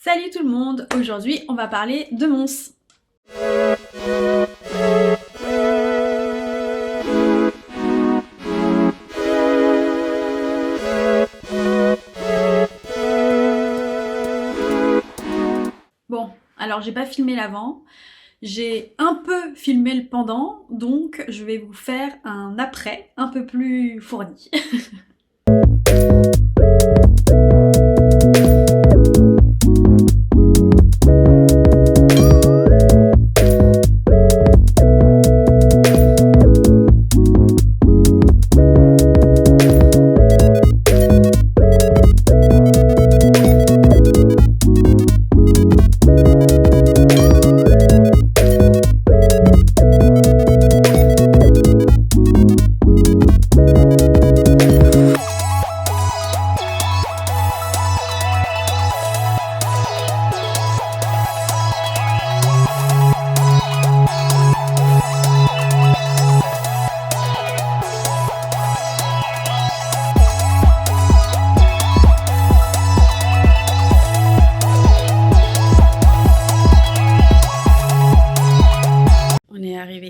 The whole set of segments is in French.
Salut tout le monde, aujourd'hui on va parler de Mons. Bon, alors j'ai pas filmé l'avant, j'ai un peu filmé le pendant, donc je vais vous faire un après un peu plus fourni.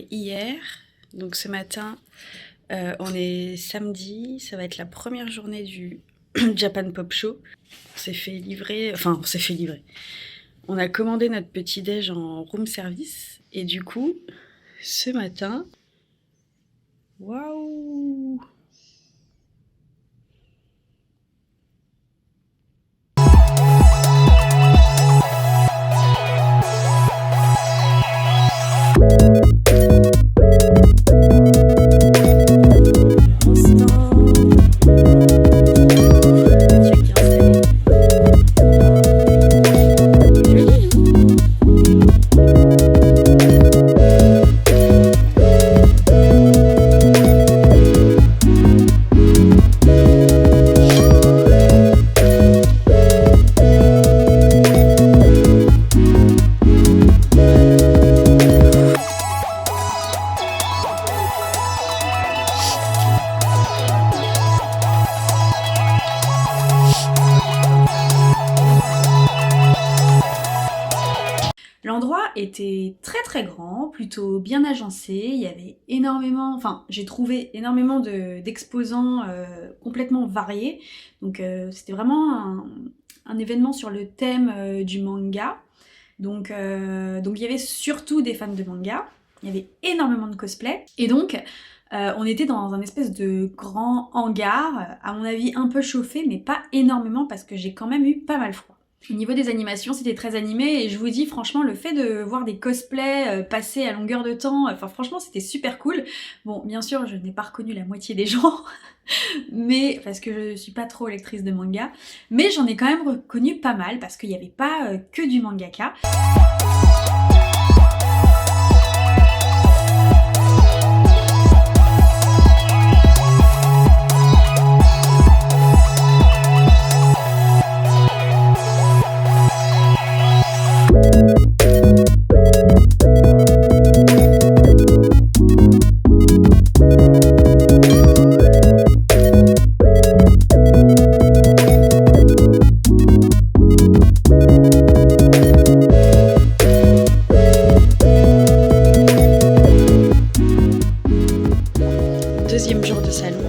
Hier, donc ce matin, on est samedi, ça va être la première journée du Japan Pop Show. On s'est fait livrer. On a commandé notre petit déj en room service et du coup, ce matin, waouh! L'endroit était très grand, plutôt bien agencé, il y avait énormément, j'ai trouvé énormément d'exposants complètement variés, donc c'était vraiment un événement sur le thème du manga, donc il y avait surtout des fans de manga, il y avait énormément de cosplay, et donc on était dans un espèce de grand hangar, à mon avis un peu chauffé, mais pas énormément parce que j'ai quand même eu pas mal froid. Au niveau des animations, c'était très animé et je vous dis franchement le fait de voir des cosplays passer à longueur de temps, franchement c'était super cool. Bon, bien sûr je n'ai pas reconnu la moitié des gens, mais parce que je suis pas trop lectrice de manga, mais j'en ai quand même reconnu pas mal parce qu'il n'y avait pas que du mangaka. Deuxième jour de salon,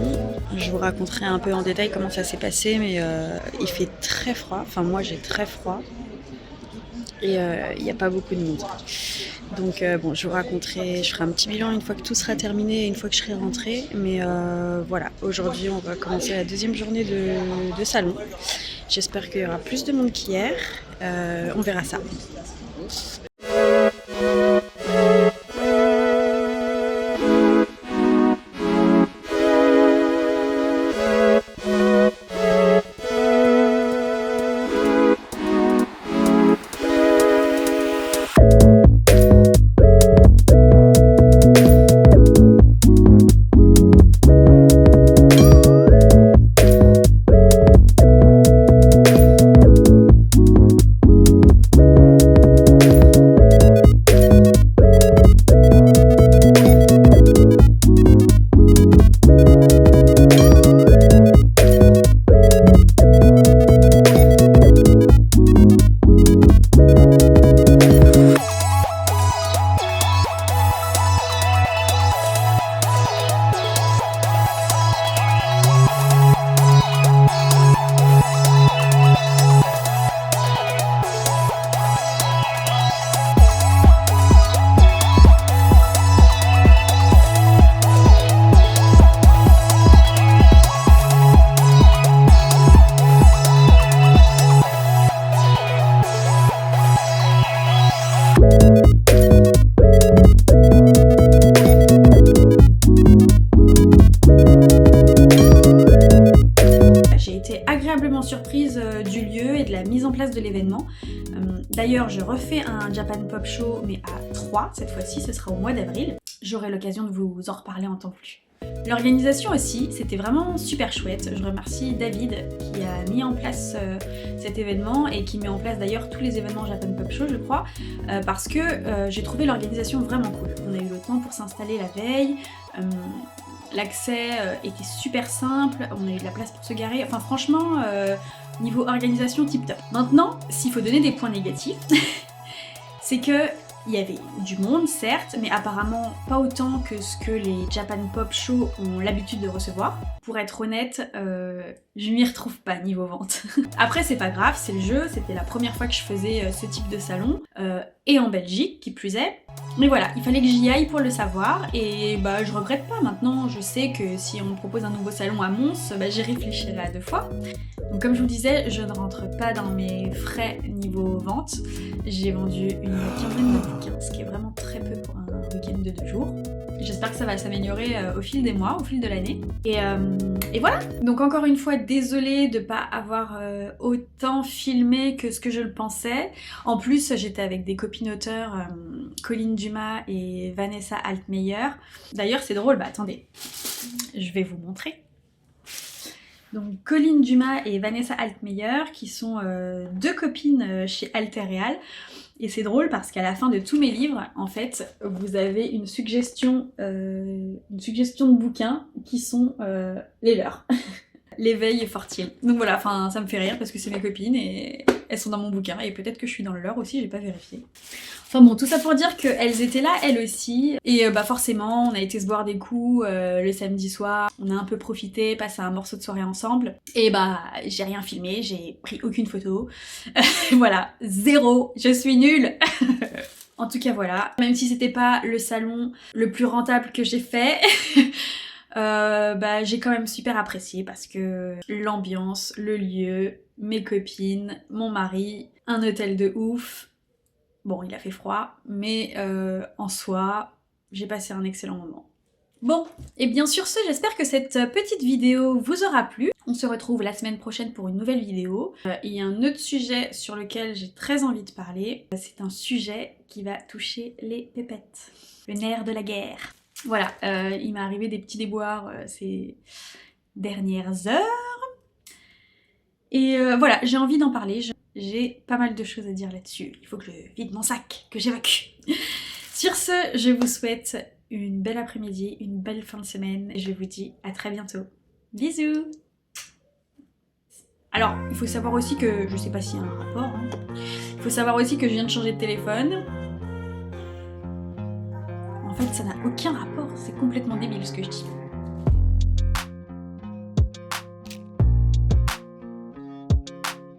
je vous raconterai un peu en détail comment ça s'est passé, mais il fait très froid, enfin moi j'ai très froid et il n'y a pas beaucoup de monde. Donc bon, je vous raconterai, je ferai un petit bilan une fois que tout sera terminé et une fois que je serai rentrée, mais voilà, aujourd'hui on va commencer la deuxième journée de salon. J'espère qu'il y aura plus de monde qu'hier, on verra ça. événements. D'ailleurs, je refais un Japan Pop Show, mais à 3 cette fois-ci, ce sera au mois d'avril. J'aurai l'occasion de vous en reparler en temps voulu. L'organisation aussi, c'était vraiment super chouette. Je remercie David qui a mis en place cet événement et qui met en place d'ailleurs tous les événements Japan Pop Show, je crois, parce que j'ai trouvé l'organisation vraiment cool. On a eu le temps pour s'installer la veille, l'accès était super simple, on a eu de la place pour se garer, enfin franchement, niveau organisation tip top. Maintenant, s'il faut donner des points négatifs, c'est que il y avait du monde, certes, mais apparemment pas autant que ce que les Japan Pop Show ont l'habitude de recevoir. Pour être honnête, je m'y retrouve pas niveau vente. Après, c'est pas grave, c'est le jeu, c'était la première fois que je faisais ce type de salon, et en Belgique, qui plus est. Mais voilà, il fallait que j'y aille pour le savoir, et bah je regrette pas. Maintenant, je sais que si on me propose un nouveau salon à Mons, bah j'y réfléchirai à 2 fois. Donc comme je vous disais, je ne rentre pas dans mes frais niveau vente. J'ai vendu une quinzaine de bouquins, ce qui est vraiment très peu pour un week-end de 2 jours. J'espère que ça va s'améliorer au fil des mois, au fil de l'année. Et voilà. Donc encore une fois, désolée de pas avoir autant filmé que ce que je le pensais. En plus, j'étais avec des copines auteurs, Colline Dumas et Vanessa Altmeyer. D'ailleurs, c'est drôle, bah attendez, je vais vous montrer. Donc Colline Dumas et Vanessa Altmeyer, qui sont 2 copines chez Alterreal. Et c'est drôle parce qu'à la fin de tous mes livres, en fait, vous avez une suggestion de bouquins qui sont les leurs. L'éveil et Fortier. Donc voilà, enfin ça me fait rire parce que c'est mes copines et elles sont dans mon bouquin et peut-être que je suis dans le leur aussi, j'ai pas vérifié. Enfin bon, tout ça pour dire qu'elles étaient là, elles aussi, et bah forcément, on a été se boire des coups le samedi soir, on a un peu profité, passé un morceau de soirée ensemble, et bah j'ai rien filmé, j'ai pris aucune photo, voilà, 0, je suis nulle. En tout cas voilà, même si c'était pas le salon le plus rentable que j'ai fait, bah j'ai quand même super apprécié parce que l'ambiance, le lieu, mes copines, mon mari, un hôtel de ouf. Bon, il a fait froid, mais en soi, j'ai passé un excellent moment. Bon, et bien sur ce, j'espère que cette petite vidéo vous aura plu. On se retrouve la semaine prochaine pour une nouvelle vidéo. Il y a un autre sujet sur lequel j'ai très envie de parler. C'est un sujet qui va toucher les pépettes. Le nerf de la guerre. Voilà, il m'est arrivé des petits déboires ces dernières heures. Et voilà, j'ai envie d'en parler. J'ai pas mal de choses à dire là-dessus. Il faut que je vide mon sac, que j'évacue. Sur ce, je vous souhaite une belle après-midi, une belle fin de semaine. Je vous dis à très bientôt. Bisous! Alors, il faut savoir aussi que, je sais pas s'il y a un rapport, hein, il faut savoir aussi que je viens de changer de téléphone. En fait, ça n'a aucun rapport, c'est complètement débile ce que je dis.